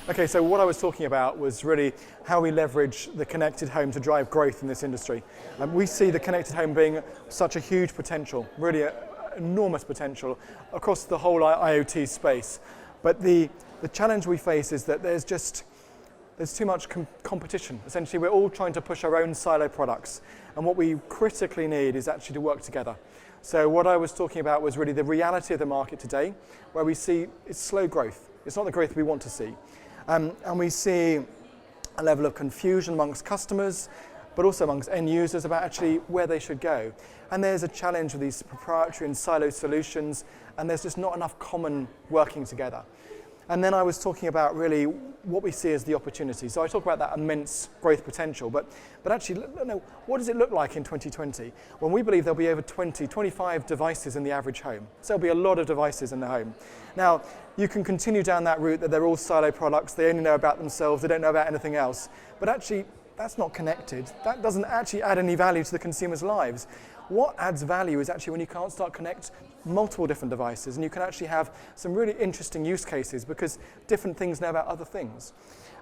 Okay, so what I was talking about was really how we leverage the connected home to drive growth in this industry. We see the connected home being such a huge potential, really enormous potential across the whole IoT space. But the challenge we face is that there's too much competition. Essentially, we're all trying to push our own silo products. And what we critically need is actually to work together. So what I was talking about was really the reality of the market today, where we see it's slow growth. It's not the growth we want to see. And we see a level of confusion amongst customers, but also amongst end users about actually where they should go. And there's a challenge with these proprietary and silo solutions, and there's just not enough common working together. And then I was talking about really what we see as the opportunity. So I talk about that immense growth potential, but actually, what does it look like in 2020? When we believe there'll be over 25 devices in the average home. So there'll be a lot of devices in the home. Now, you can continue down that route that they're all silo products, they only know about themselves, they don't know about anything else. But actually, that's not connected. That doesn't actually add any value to the consumer's lives. What adds value is actually when you can't start connect multiple different devices, and you can actually have some really interesting use cases because different things know about other things.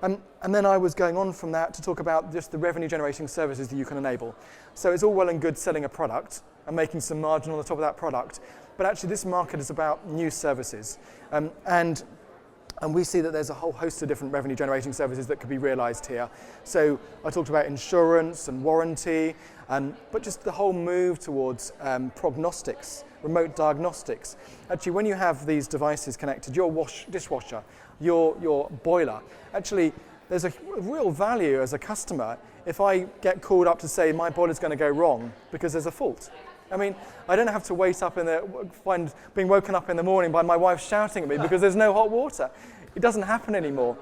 And then I was going on from that to talk about just the revenue generating services that you can enable. So it's all well and good selling a product and making some margin on the top of that product, but actually this market is about new services. And we see that there's a whole host of different revenue generating services that could be realized here. So I talked about insurance and warranty, but just the whole move towards prognostics, remote diagnostics. Actually, when you have these devices connected, your dishwasher, your boiler, actually there's a real value as a customer if I get called up to say my boiler's going to go wrong because there's a fault. I mean, I don't have to wait up being woken up in the morning by my wife shouting at me because there's no hot water. It doesn't happen anymore.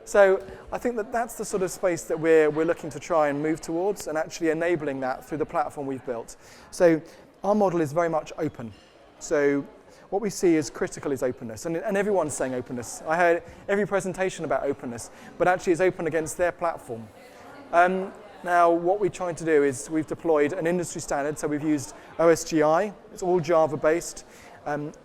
So I think that that's the sort of space that we're looking to try and move towards, and actually enabling that through the platform we've built. So our model is very much open. So what we see is critical is openness, and everyone's saying openness. I heard every presentation about openness, but actually it's open against their platform. Now, what we're trying to do is we've deployed an industry standard, so we've used OSGI, it's all Java-based,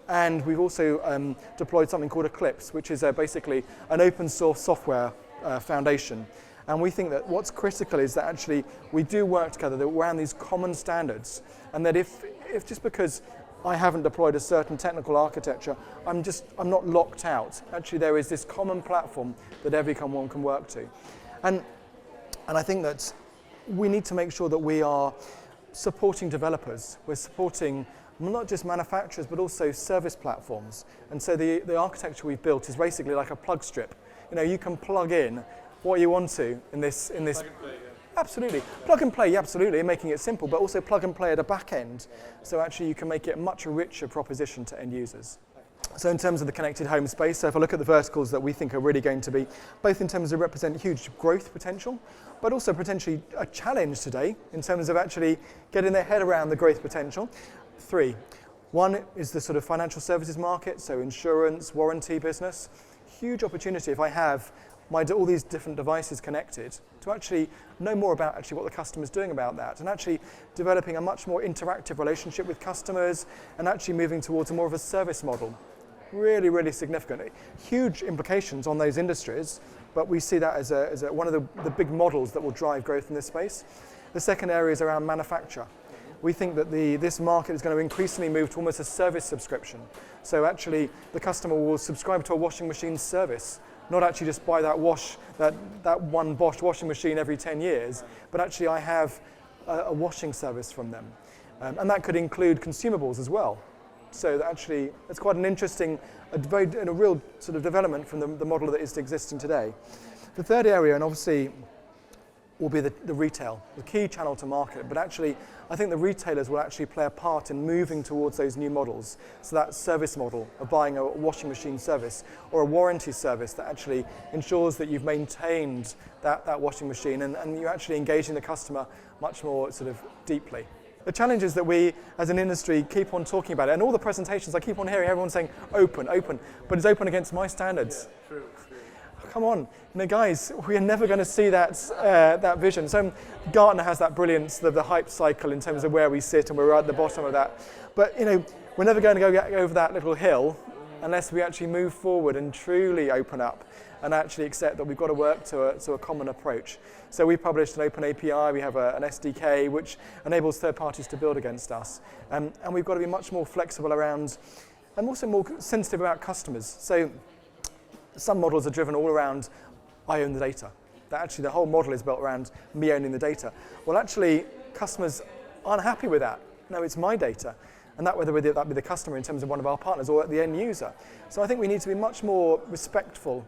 and we've also deployed something called Eclipse, which is basically an open source software foundation. And we think that what's critical is that actually we do work together around these common standards, and that if just because I haven't deployed a certain technical architecture, I'm not locked out. Actually, there is this common platform that everyone can work to. And I think that we need to make sure that we are supporting developers. We're supporting not just manufacturers, but also service platforms. And so the architecture we've built is basically like a plug strip. You can plug in what you want to in this. Plug and play, yeah. Absolutely. Plug and play, absolutely, making it simple, but also plug and play at a back end. So actually you can make it a much richer proposition to end users. So in terms of the connected home space, so if I look at the verticals that we think are really going to be, both in terms of represent huge growth potential, but also potentially a challenge today in terms of actually getting their head around the growth potential. 3. One is the sort of financial services market, so insurance, warranty business. Huge opportunity if I have all these different devices connected to actually know more about actually what the customer's doing about that, and actually developing a much more interactive relationship with customers and actually moving towards more of a service model. Really, really significant. Huge implications on those industries, but we see that as one of the big models that will drive growth in this space. The second area is around manufacture. We think that this market is going to increasingly move to almost a service subscription. So actually, the customer will subscribe to a washing machine service, not actually just buy that one Bosch washing machine every 10 years, but actually I have a washing service from them. And that could include consumables as well. So that actually, it's quite an interesting, a real sort of development from the model that is existing today. The third area, and obviously, will be the retail, the key channel to market. But actually, I think the retailers will actually play a part in moving towards those new models. So that service model of buying a washing machine service or a warranty service that actually ensures that you've maintained that washing machine and you're actually engaging the customer much more sort of deeply. The challenge is that we, as an industry, keep on talking about it. And all the presentations, I keep on hearing everyone saying, open, but it's open against my standards. Yeah, true. Come on, guys, we are never going to see that vision. So Gartner has that brilliant, the hype cycle in terms of where we sit, and we're right at the bottom of that. But we're never going to go over that little hill unless we actually move forward and truly open up and actually accept that we've got to work to a common approach. So we published an open API, we have an SDK which enables third parties to build against us. And we've got to be much more flexible around, and also more sensitive about customers. So some models are driven all around, I own the data. That actually the whole model is built around me owning the data. Well, actually, customers aren't happy with that. No, it's my data. And that whether that be the customer in terms of one of our partners or the end user. So I think we need to be much more respectful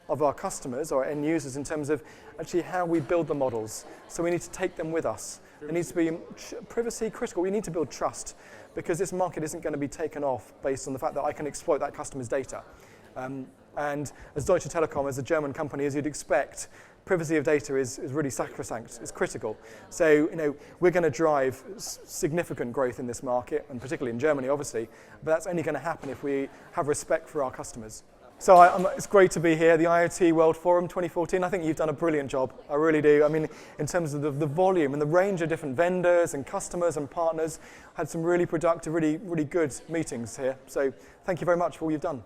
of our customers or end users in terms of actually how we build the models. So we need to take them with us. It needs to be privacy critical. We need to build trust because this market isn't going to be taken off based on the fact that I can exploit that customer's data. And as Deutsche Telekom, as a German company, as you'd expect, privacy of data is really sacrosanct, it's critical. So, we're going to drive significant growth in this market, and particularly in Germany, obviously, but that's only going to happen if we have respect for our customers. So it's great to be here, the IoT World Forum 2014. I think you've done a brilliant job, I really do. I mean, in terms of the volume and the range of different vendors and customers and partners, had some really productive, really good meetings here. So thank you very much for all you've done.